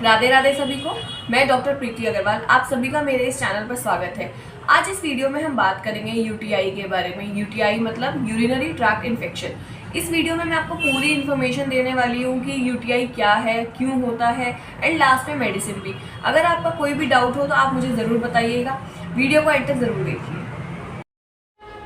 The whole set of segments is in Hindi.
राधे राधे सभी को। मैं डॉक्टर प्रीति अग्रवाल, आप सभी का मेरे इस चैनल पर स्वागत है। आज इस वीडियो में हम बात करेंगे यूटीआई के बारे में। यूटीआई मतलब यूरिनरी ट्रैक्ट इन्फेक्शन। इस वीडियो में मैं आपको पूरी इन्फॉर्मेशन देने वाली हूँ कि यूटीआई क्या है, क्यों होता है एंड लास्ट में मेडिसिन भी। अगर आपका कोई भी डाउट हो तो आप मुझे ज़रूर बताइएगा। वीडियो को एंड तक ज़रूर देखिए।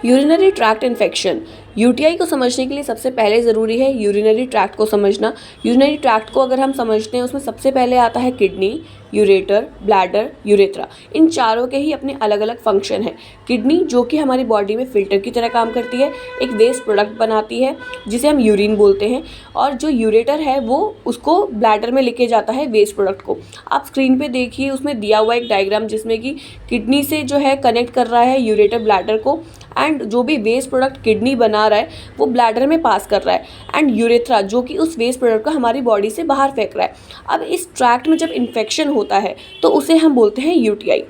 यूरिनरी ट्रैक्ट इन्फेक्शन, यूटीआई को समझने के लिए सबसे पहले ज़रूरी है यूरिनरी ट्रैक्ट को समझना। यूरिनरी ट्रैक्ट को अगर हम समझते हैं उसमें सबसे पहले आता है किडनी, यूरेटर, ब्लैडर, यूरेथ्रा। इन चारों के ही अपने अलग अलग फंक्शन हैं। किडनी जो कि हमारी बॉडी में फ़िल्टर की तरह काम करती है, एक वेस्ट प्रोडक्ट बनाती है जिसे हम यूरिन बोलते हैं, और जो यूरेटर है वो उसको ब्लैडर में लेके जाता है वेस्ट प्रोडक्ट को। आप स्क्रीन पे देखिए, उसमें दिया हुआ एक डायग्राम जिसमें कि किडनी से जो है कनेक्ट कर रहा है यूरेटर ब्लैडर को, एंड जो भी वेस्ट प्रोडक्ट किडनी बना रहा है वो ब्लैडर में पास कर रहा है, एंड यूरेथ्रा जो कि उस वेस्ट प्रोडक्ट को हमारी बॉडी से बाहर फेंक रहा है। अब इस ट्रैक्ट में जब इन्फेक्शन होता है तो उसे हम बोलते हैं UTI.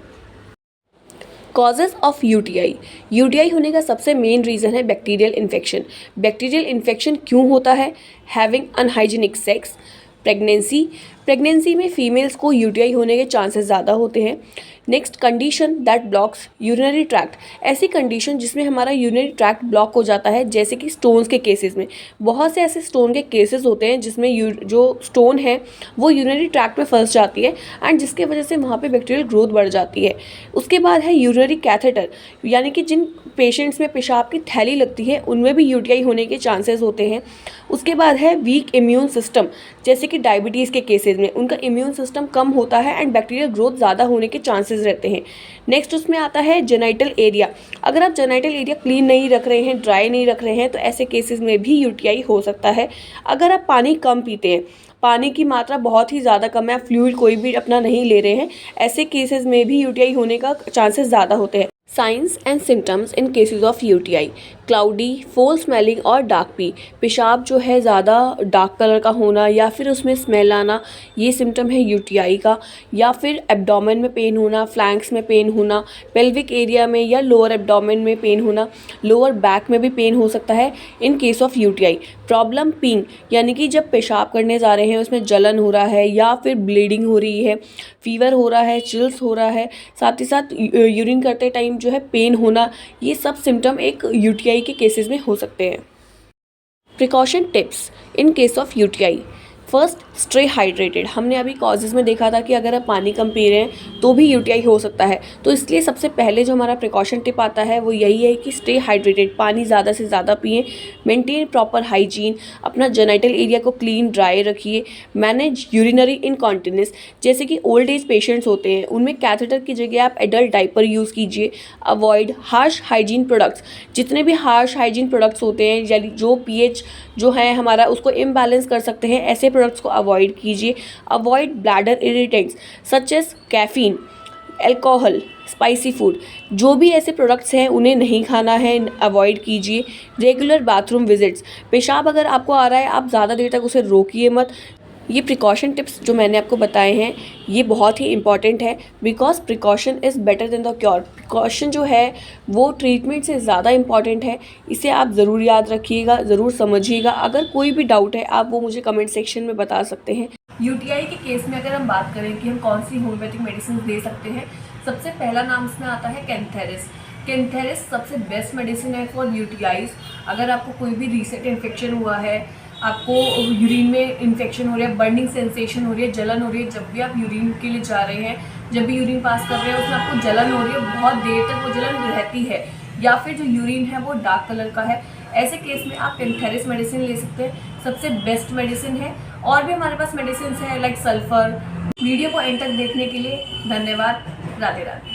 Causes of UTI. UTI होने का सबसे मेन रीज़न है बैक्टीरियल इन्फेक्शन। बैक्टीरियल इन्फेक्शन क्यों होता है? हैविंग अनहाइजीनिक सेक्स, प्रेगनेंसी में फीमेल्स को यूटीआई होने के चांसेस ज़्यादा होते हैं। Next, condition that blocks urinary tract. ऐसी कंडीशन जिसमें हमारा यूरिनरी ट्रैक्ट ब्लॉक हो जाता है, जैसे कि स्टोन्स के केसेस में। बहुत से ऐसे स्टोन के केसेस होते हैं जिसमें जो स्टोन है वो यूरिनरी ट्रैक्ट में फंस जाती है, एंड जिसके वजह से वहाँ पे बैक्टीरियल ग्रोथ बढ़ जाती है। उसके बाद है यूरिनरी कैथेटर, यानी कि जिन पेशेंट्स में पेशाब की थैली लगती है उनमें भी यूटीआई होने के चांसेस होते हैं। उसके बाद है वीक इम्यून सिस्टम, जैसे कि डायबिटीज़ के केसेस में उनका इम्यून सिस्टम कम होता है एंड बैक्टीरियल ग्रोथ ज़्यादा होने के चांसेस रहते हैं। नेक्स्ट उसमें आता है जेनाइटल एरिया। अगर आप जेनाइटल एरिया क्लीन नहीं रख रहे हैं, ड्राई नहीं रख रहे हैं, तो ऐसे केसेस में भी यूटीआई हो सकता है। अगर आप पानी कम पीते हैं, पानी की मात्रा बहुत ही ज़्यादा कम है, आप फ्लूइड कोई भी अपना नहीं ले रहे हैं, ऐसे केसेस में भी यूटीआई होने का चांसेस ज़्यादा होते हैं। Science and symptoms in cases of UTI: cloudy, फोल स्मेलिंग और डार्क पी। पेशाब जो है ज़्यादा डार्क कलर का होना या फिर उसमें स्मेल आना, ये सिम्टम है यूटीआई का। या फिर एब्डोमेन में पेन होना, फ्लैंक्स में पेन होना, पेल्विक एरिया में या लोअर एब्डोमेन में पेन होना, लोअर बैक में भी पेन हो सकता है in case of UTI. Problem peeing, यानी कि जब पेशाब करने जा रहे हैं उसमें जलन हो रहा है या फिर ब्लीडिंग हो रही है, फीवर हो रहा है, चिल्स हो रहा है, साथ ही साथ यूरिन करते टाइम जो है पेन होना, ये सब सिम्टम एक यूटीआई के केसेस में हो सकते हैं। Precaution tips in case of UTI: first, stay hydrated. हमने अभी कॉजेज़ में देखा था कि अगर आप पानी कम पी रहे हैं तो भी यूटीआई हो सकता है, तो इसलिए सबसे पहले जो हमारा प्रिकॉशन टिप आता है वो यही है कि स्टे हाइड्रेटेड, पानी ज़्यादा से ज़्यादा पिएं। मेंटेन प्रॉपर हाइजीन, अपना जेनाइटल एरिया को क्लीन ड्राई रखिए। मैनेज यूरिनरी इनकॉन्टिनेंस, जैसे कि ओल्ड एज पेशेंट्स होते हैं उनमें कैथेटर की जगह आप एडल्ट डाइपर यूज़ कीजिए। अवॉइड हार्श हाइजीन प्रोडक्ट्स, जितने भी हार्श हाइजीन प्रोडक्ट्स होते हैं यानी जो पीएच जो है हमारा उसको इम्बैलेंस कर सकते हैं, ऐसे प्रोडक्ट्स को अवॉइड कीजिए। Avoid bladder irritants such as caffeine, alcohol, spicy food, जो भी ऐसे प्रोडक्ट्स हैं उन्हें नहीं खाना है, अवॉइड कीजिए। रेगुलर बाथरूम विजिट्स, पेशाब अगर आपको आ रहा है आप ज़्यादा देर तक उसे रोकिए मत। ये प्रिकॉशन टिप्स जो मैंने आपको बताए हैं ये बहुत ही इंपॉर्टेंट है, because precaution is better than the cure. Precaution जो है वो ट्रीटमेंट से ज़्यादा इंपॉर्टेंट है, इसे आप ज़रूर याद रखिएगा, ज़रूर समझिएगा। अगर कोई भी डाउट है आप वो मुझे कमेंट सेक्शन में बता सकते हैं। यूटीआई के केस में अगर हम बात करें कि हम कौन सी होम्योपैथिक मेडिसिन दे सकते हैं, सबसे पहला नाम इसमें आता है कैंथेरिस। कैंथेरिस सबसे बेस्ट मेडिसिन है फॉर यूटीआईज। अगर आपको कोई भी रीसेंट इन्फेक्शन हुआ है, आपको यूरिन में इन्फेक्शन हो रहा है, बर्निंग सेंसेशन हो रही है, जलन हो रही है, जब भी आप यूरिन के लिए जा रहे हैं, जब भी यूरिन पास कर रहे हैं उसमें आपको जलन हो रही है, बहुत देर तक वो जलन रहती है, या फिर जो यूरिन है वो डार्क कलर का है, ऐसे केस में आप कैंथेरिस मेडिसिन ले सकते हैं। सबसे बेस्ट मेडिसिन है। और भी हमारे पास मेडिसिन है लाइक सल्फर। वीडियो को एंड तक देखने के लिए धन्यवाद। राधे राधे।